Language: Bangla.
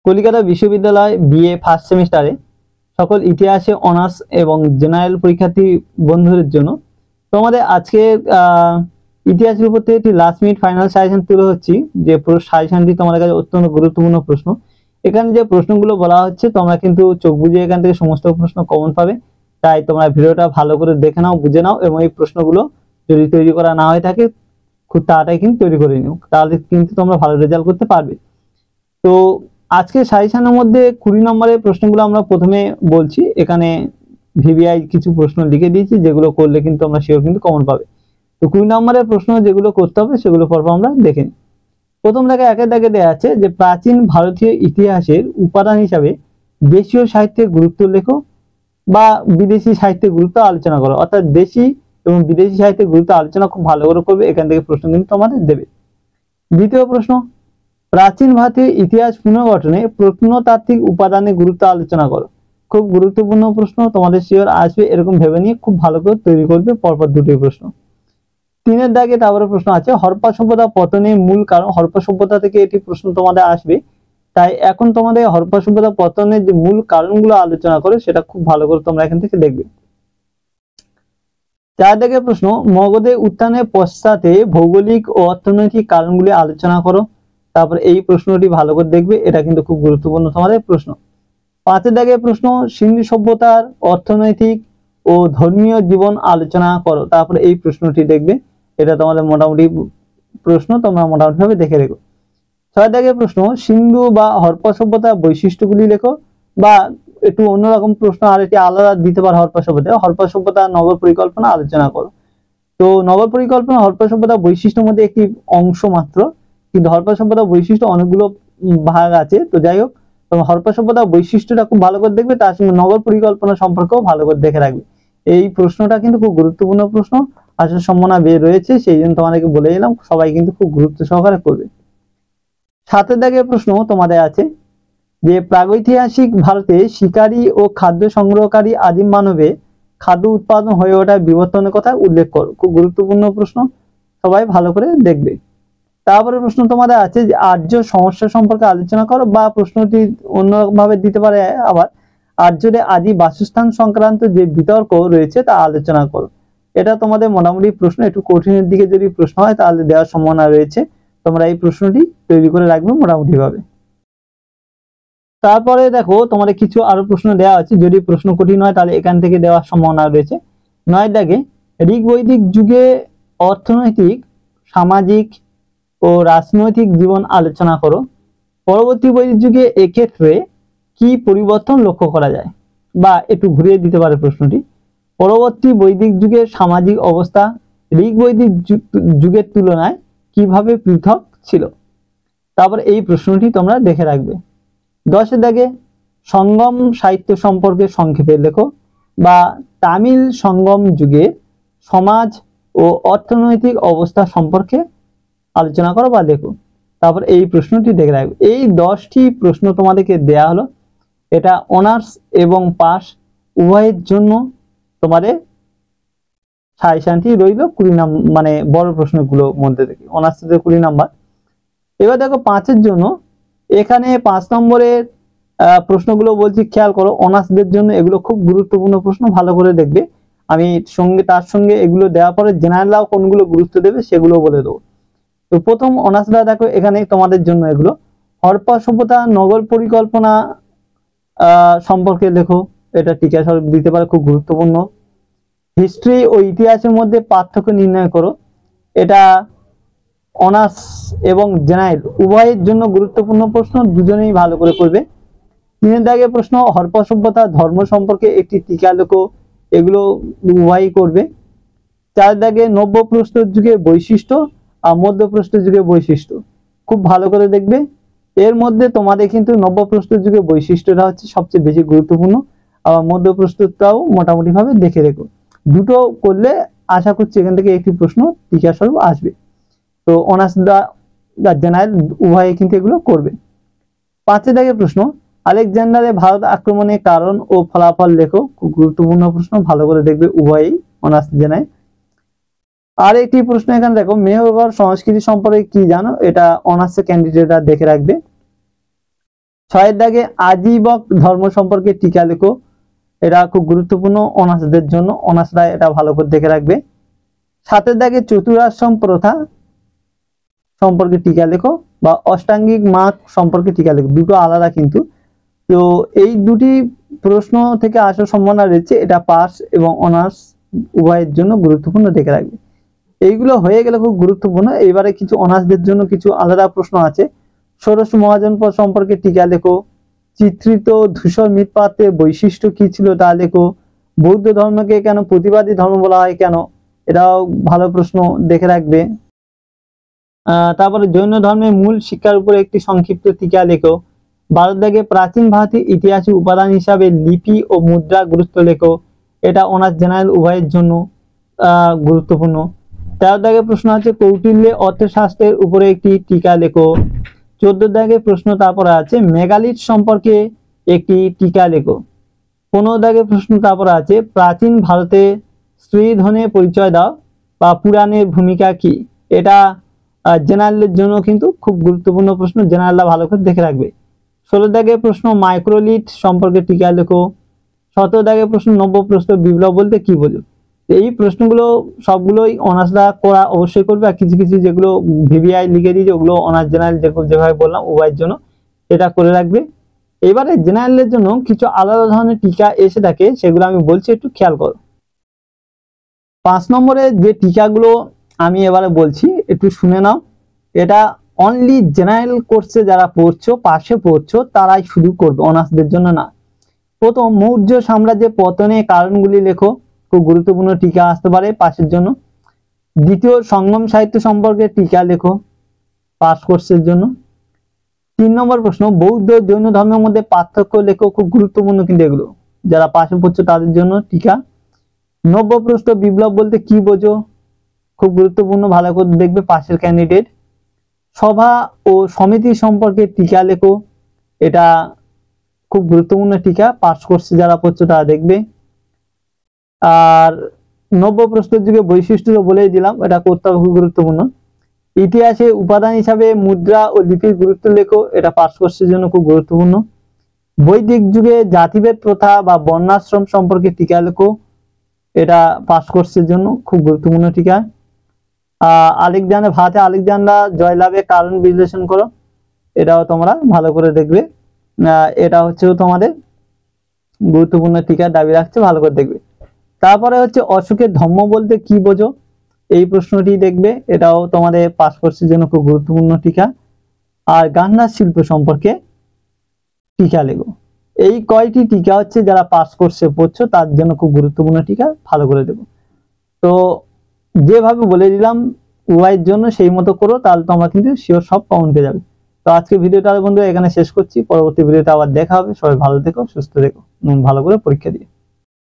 কলিকাতা বিশ্ববিদ্যালয় বিএ ফার্স্ট সেমিস্টারে সকল ইতিহাসে অনার্স এবং জেনারেল পরীক্ষার্থী বন্ধুদের জন্য তোমাদের আজকে ইতিহাসের উপর থেকে একটি লাস্ট মিনিট ফাইনাল সাজেশন তুলে হচ্ছি। যে সাজেশনটি তোমাদের কাছে অত্যন্ত গুরুত্বপূর্ণ প্রশ্ন। এখানে যে প্রশ্নগুলো বলা হচ্ছে তোমরা কিন্তু চোখ বুঝে এখান থেকে সমস্ত প্রশ্ন কমন পাবে, তাই তোমরা ভিডিওটা ভালো করে দেখে নাও, বুঝে নাও এবং এই প্রশ্নগুলো যদি তৈরি করা না হয়ে থাকে খুব তাড়াতাড়ি কিন্তু তৈরি করে নিও, তাহলে কিন্তু তোমরা ভালো রেজাল্ট করতে পারবে। তো আজকে সাজেশনের মধ্যে 20 নম্বরের প্রশ্নগুলো আমরা প্রথমে বলছি। এখানে ভিভিআই কিছু প্রশ্ন লিখে দিয়েছি যেগুলো করলে কিন্তু আমরা শিওর কিন্তু কমন পাবে। তো 20 নম্বরের প্রশ্ন যেগুলো করতে হবে সেগুলো পর্ব আমরা দেখে নিই। প্রথম দাগে একের দাগে দেওয়া আছে যে প্রাচীন ভারতীয় ইতিহাসের উপাদান হিসাবে দেশীয় সাহিত্যের গুরুত্ব লেখো বা বিদেশি সাহিত্যের গুরুত্ব আলোচনা করো। অর্থাৎ দেশি এবং বিদেশি সাহিত্যের গুরুত্ব আলোচনা খুব ভালো করে করবে, এখান থেকে প্রশ্ন কিন্তু তোমাদের দেবে। দ্বিতীয় প্রশ্ন, প্রাচীন ভারতীয় ইতিহাস পুনর্গঠনে প্রত্নতাত্ত্বিক উপাদানের গুরুত্ব আলোচনা করো। খুব গুরুত্বপূর্ণ প্রশ্ন, তোমাদের শিওর আসবে, এরকম ভেবে নিয়ে খুব ভালো করে তৈরি করবে পরপর দুটি প্রশ্ন। তিনের দাগে তারপরে প্রশ্ন আছে হরপ্পা সভ্যতা পতনের মূল কারণ। হরপ্পা সভ্যতা থেকে এটি প্রশ্ন তোমাদের আসবে, তাই এখন তোমাদের হরপ্পা সভ্যতা পতনের যে মূল কারণগুলো আলোচনা করে সেটা খুব ভালো করে তোমরা এখান থেকে দেখবে। চার দাগে প্রশ্ন, মগধের উত্থানের পশ্চাতে ভৌগোলিক ও অর্থনৈতিক কারণগুলি আলোচনা করো। তারপর এই প্রশ্নটি ভালো করে দেখবে, এটা কিন্তু খুব গুরুত্বপূর্ণ তোমাদের প্রশ্ন। পাঁচের দাগে প্রশ্ন, সিন্ধু সভ্যতার অর্থনৈতিক ও ধর্মীয় জীবন আলোচনা করো। তারপরে এই প্রশ্নটি দেখবে, এটা তোমাদের মোটামুটি প্রশ্ন, তোমরা মোটামুটি ভাবে দেখে রেখো। ছয় দাগে প্রশ্ন, সিন্ধু বা হরপ্পা সভ্যতার বৈশিষ্ট্যগুলি লেখো, বা একটু অন্যরকম প্রশ্ন আর একটি আলাদা দিতে পারে হরপ্পা সভ্যতা নগর পরিকল্পনা আলোচনা করো। তো নগর পরিকল্পনা হরপ্পা সভ্যতার বৈশিষ্ট্যের মধ্যে একটি অংশ মাত্র, কিন্তু হরপ্পা সভ্যতার বৈশিষ্ট্য অনেকগুলো ভাগ আছে। তো যাই হোক, তোমার হরপ্পা সভ্যতার বৈশিষ্ট্যটা খুব ভালো করে দেখবে, তার সঙ্গে নগর পরিকল্পনা সম্পর্কেও ভালো করে দেখে রাখবে। এই প্রশ্নটা কিন্তু খুব গুরুত্বপূর্ণ প্রশ্ন, আসার সম্ভাবনা রয়েছে, সেই জন্য তোমাদেরকে বলে দিলাম, সবাই কিন্তু খুব গুরুত্ব সহকারে করবে। সাতের দাগের প্রশ্ন তোমাদের আছে যে প্রাগৈতিহাসিক ভারতে শিকারী ও খাদ্য সংগ্রহকারী আদিম মানবে খাদ্য উৎপাদন হয়ে ওঠার বিবর্তনের কথা উল্লেখ করো। খুব গুরুত্বপূর্ণ প্রশ্ন, সবাই ভালো করে দেখবে। তারপরে প্রশ্ন তোমাদের আছে যে আর্য সমস্যা সম্পর্কে আলোচনা করো, বা প্রশ্নটি অন্যভাবে দিতে পারে আবার আর্যদের আদি বাসস্থান সংক্রান্ত যে বিতর্ক রয়েছে তা আলোচনা করো। এটা তোমাদের মোটামুটি প্রশ্ন, একটু কঠিনের দিকে যদি প্রশ্ন হয় তাহলে দেওয়ার সম্ভাবনা রয়েছে, তোমরা এই প্রশ্নটি তৈরি করে রাখবে মোটামুটি ভাবে। তারপরে দেখো তোমাদের কিছু আরো প্রশ্ন দেওয়া আছে, যদি প্রশ্ন কঠিন হয় তাহলে এখান থেকে দেওয়ার সম্ভাবনা রয়েছে। 9 দাগে ঋগ বৈদিক যুগে অর্থনৈতিক, সামাজিক ও রাজনৈতিক জীবন আলোচনা করো। পরবর্তী বৈদিক যুগে এক্ষেত্রে কি পরিবর্তন লক্ষ্য করা যায়, বা একটু ঘুরিয়ে দিতে পারে প্রশ্নটি, পরবর্তী বৈদিক যুগের সামাজিক অবস্থা ঋগ বৈদিক যুগের তুলনায় কিভাবে পৃথক ছিল। তারপর এই প্রশ্নটি তোমরা দেখে রাখবে। 10 দাগে সঙ্গম সাহিত্য সম্পর্কে সংক্ষেপে লেখো, বা তামিল সঙ্গম যুগে সমাজ ও অর্থনৈতিক অবস্থা সম্পর্কে আলোচনা করো বা লেখো। তারপর এই প্রশ্নটি দেখে রাখবে। এই 10টি প্রশ্ন তোমাদেরকে দেয়া হলো, এটা অনার্স এবং পাস উভয়ের জন্য তোমাদের সাজেশনটি রইল 20 নাম্বার, মানে বড় প্রশ্নগুলোর মধ্যে থেকে অনার্স থেকে 20 নাম্বার। এবার দেখো 5-এর জন্য, এখানে 5 নম্বরের প্রশ্নগুলো বলছি, খেয়াল করো, অনার্সদের জন্য এগুলো খুব গুরুত্বপূর্ণ প্রশ্ন, ভালো করে দেখবে। আমি তার সঙ্গে এগুলো দেওয়ার পরে জেনারেলরাও কোনগুলো গুরুত্ব দেবে সেগুলো বলে দেবো। তো প্রথম অনার্সরা দেখো এখানে তোমাদের জন্য এগুলো হরপ্পা সভ্যতা নগর পরিকল্পনা সম্পর্কে লেখো, এটা টিকা দিতে পারে, খুব গুরুত্বপূর্ণ। হিস্ট্রি ও ইতিহাসের মধ্যে পার্থক্য নির্ণয় করো, এটা অনার্স এবং জেনারেল উভয়ের জন্য গুরুত্বপূর্ণ প্রশ্ন, দুজনেই ভালো করে করবে। 3 দাগে প্রশ্ন হরপ্পা সভ্যতা ধর্ম সম্পর্কে একটি টিকা লেখো, এগুলো উভয়ই করবে। 4 দাগে নব্য প্রস্তর যুগের বৈশিষ্ট্য আর মধ্যপ্রস্তর যুগের বৈশিষ্ট্য, খুব ভালো করে দেখবে। এর মধ্যে তোমাদের কিন্তু নব্য প্রস্তর যুগের বৈশিষ্ট্যটা হচ্ছে সবচেয়ে বেশি গুরুত্বপূর্ণ, আবার মধ্যপ্রস্তরটাও মোটামুটি ভাবে দেখে রেখো। দুটো করলে আশা করছি এখান থেকে একটি প্রশ্ন টিকা স্বরূপ আসবে। তো অনার্স দা জেনারেল উভয়ে কিন্তু এগুলো করবে। 5 দাগে প্রশ্ন আলেকজান্ডারের ভারত আক্রমণের কারণ ও ফলাফল লেখো, খুব গুরুত্বপূর্ণ প্রশ্ন, ভালো করে দেখবে উভয়ই অনার্স জেনারেল। আর একটি প্রশ্ন এখানে দেখো মেহেরগড় সংস্কৃতি সম্পর্কে কি জানো, এটা অনার্স ক্যান্ডিডেটরা দেখে রাখবে। 6 দাগে আজীবক ধর্ম সম্পর্কে টিকা লেখো, এটা খুব গুরুত্বপূর্ণ অনার্সদের জন্য, অনার্সরা এটা ভালো করে দেখে রাখবে। 7 দাগে চতুরাশ্রম প্রথা সম্পর্কে টিকা লেখো বা অষ্টাঙ্গিক মার্গ সম্পর্কে টিকা লেখো, দুটো আলাদা কিন্তু। তো এই দুটি প্রশ্ন থেকে আসার সম্ভাবনা রয়েছে, এটা পাস এবং অনার্স উভয়ের জন্য গুরুত্বপূর্ণ দেখে রাখবে। এইগুলো হয়ে গেলে খুব গুরুত্বপূর্ণ। এবারে কিছু অনার্সদের জন্য কিছু আলাদা প্রশ্ন আছে। ষোড়শ মহাজনপদ সম্পর্কে টিকা লেখো, চিত্রিত ধূসর মৃৎপাত্রের বৈশিষ্ট্য কি ছিল তা লেখো, বৌদ্ধ ধর্মকে কেন প্রতিবাদী ধর্ম বলা হয় কেন, এটাও ভালো প্রশ্ন দেখে রাখবে। তারপরে জৈন ধর্মের মূল শিক্ষার উপরে একটি সংক্ষিপ্ত টিকা লেখো। 12 দাগে প্রাচীন ভারতের ইতিহাসের উপাদান হিসাবে লিপি ও মুদ্রা গুরুত্ব লেখো, এটা অনার্স জেনারেল উভয়ের জন্য গুরুত্বপূর্ণ। 13 দাগে প্রশ্ন আছে কৌটিল্য অর্থশাস্ত্রের উপরে একটি টিকা লেখো। 14 দাগে প্রশ্ন তারপরে আছে মেগালিথ সম্পর্কে একটি টিকা লেখো। 15 দাগে প্রশ্ন তারপরে আছে প্রাচীন ভারতে স্ত্রীধনের পরিচয় দাও বা পুরাণের ভূমিকা কি, এটা জেনারেলের জন্য কিন্তু খুব গুরুত্বপূর্ণ প্রশ্ন, জেনারেলরা ভালো করে দেখে রাখবে। 16 দাগে প্রশ্ন মাইক্রোলিথ সম্পর্কে টিকা লেখো। 17 দাগে প্রশ্ন নব্যপ্রস্তর বিপ্লব বলতে কি বোঝো। এই প্রশ্নগুলো সবগুলোই অনার্সরা করা অবশ্যই করবে, আর কিছু কিছু যেগুলো ভিভিআই লিখে দিয়েছে ওগুলো অনার্স জেনারেল যেভাবে বললাম উভয়ের জন্য এটা করে রাখবে। এবারে জেনারেলের জন্য কিছু আলাদা ধরনের টিকা এসে থাকে, সেগুলো আমি বলছি, একটু খেয়াল করো। 5 নম্বরে যে টিকাগুলো আমি এবারে বলছি একটু শুনে নাও। এটা অনলি জেনারেল কোর্সে যারা পড়ছো, পাশে পড়ছো, তারাই শুধু করবে, অনার্সদের জন্য না। প্রথম, মৌর্য সাম্রাজ্যের পতনের কারণগুলি লেখো, খুব গুরুত্বপূর্ণ টিকা আসতে পারে পাশের জন্য। দ্বিতীয়, সঙ্গম সাহিত্য সম্পর্কে টিকা লেখো, পাস কোর্সের জন্য। 3 নম্বর প্রশ্ন, বৌদ্ধ জৈন ধর্মের মধ্যে পার্থক্য লেখো, খুব গুরুত্বপূর্ণ কিন্তু এগুলো, যারা পাশে পড়ছো তাদের জন্য টিকা। নব্যপ্রস্তর বিপ্লব বলতে কি বোঝো, খুব গুরুত্বপূর্ণ, ভালো করে দেখবে পাশের ক্যান্ডিডেট। সভা ও সমিতি সম্পর্কে টিকা লেখো, এটা খুব গুরুত্বপূর্ণ টিকা, পাস কোর্সে যারা পড়ছো তারা দেখবে। আর নব্যপ্রস্তর যুগে বৈশিষ্ট্য বলেই দিলাম, এটা করতে হবে, খুব গুরুত্বপূর্ণ। ইতিহাসে উপাদান হিসাবে মুদ্রা ও লিপির গুরুত্ব লেখো, এটা পাস কোর্সের জন্য খুব গুরুত্বপূর্ণ। বৈদিক যুগে জাতিভেদ প্রথা বা বর্ণাশ্রম সম্পর্কে টিকা লেখো, এটা পাস কোর্সের জন্য খুব গুরুত্বপূর্ণ টিকা। ভারতে আলেকজান্ডার জয়লাভের কারণ বিশ্লেষণ করো, এটাও তোমরা ভালো করে দেখবে, এটা হচ্ছে তোমাদের গুরুত্বপূর্ণ টিকা দাবি রাখছে, ভালো করে দেখবে। তারপরে হচ্ছে অশোকের ধর্ম বলতে কি বোঝো, এই প্রশ্নটি দেখবে, এটাও তোমাদের পাস কোর্সের জন্য খুব গুরুত্বপূর্ণ টিকা। আর গান্ধার শিল্প সম্পর্কে টিকা লেখো। এই কয়টি টিকা হচ্ছে যারা পাস কোর্সে পড়ছো তার জন্য খুব গুরুত্বপূর্ণ টিকা, ভালো করে দেবো। তো যেভাবে বলে দিলাম উভয়ের জন্য সেই মতো করো, তাহলে তোমরা কিন্তু শিওর সব কমন পেয়ে যাবে। তো আজকে ভিডিওটা বন্ধুরা এখানে শেষ করছি, পরবর্তী ভিডিওতে আবার দেখা হবে। সবাই ভালো থেকো, সুস্থ থেকো, ভালো করে পরীক্ষা দিও।